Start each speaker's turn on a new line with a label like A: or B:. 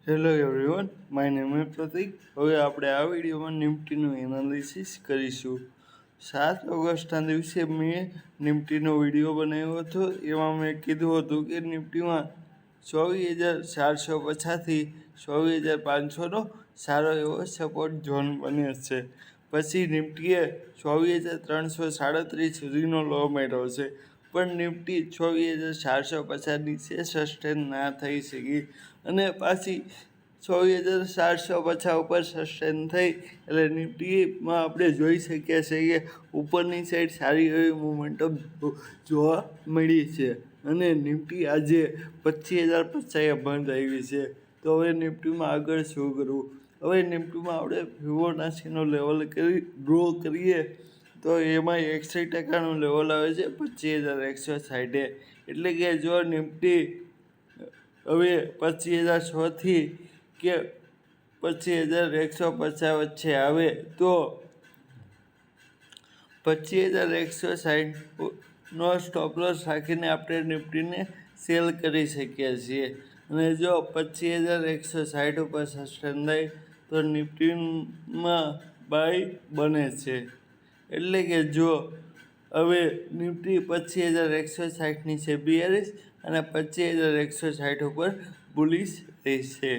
A: Hello everyone, my name is પ્રતીક. હવે આપણે આ વિડીયોમાં નિફ્ટીનું એનાલિસિસ કરીશું. 7 ઓગસ્ટના દિવસે મેં નિફ્ટીનો વિડીયો બનાવ્યો હતો. એમાં મેં કીધું હતું કે નિફ્ટીમાં 24,450થી 24,500નો સારો એવો સપોર્ટ ઝોન બને છે. પછી નિફ્ટીએ 24,337 સુધીનો લો મેળવ્યો છે, પણ નિફ્ટી 24,450 નીચે સસ્ટેન ના થઈ શકી અને પાછી 24,450 ઉપર સસ્ટેન થઈ. એટલે નિફ્ટીમાં આપણે જોઈ શકીએ છીએ કે ઉપરની સાઈડ સારી એવી મોમેન્ટમ જોવા મળી છે અને નિફ્ટી આજે 25,050 બંધ આવી છે. તો હવે નિફ્ટીમાં આગળ શું કરવું? હવે નિફ્ટીમાં આપણે ફિબોનાચીનો લેવલ ડ્રો કરીએ તો એમાં 61%નું લેવલ આવે છે 25,160. એટલે કે જો નિફ્ટી હવે 25,100થી કે 25,150 વચ્ચે આવે તો 25,160નો સ્ટોપ લોસ રાખીને આપણે નિફ્ટીને સેલ કરી શકીએ છીએ. અને જો 25,160 ઉપર સસ્ટેન થાય તો નિફ્ટીમાં બાય બને છે. એટલે કે જો હવે નિફ્ટી 25,160 નીચે બિયરિશ અને 25,160 ઉપર બુલિશ રહેશે.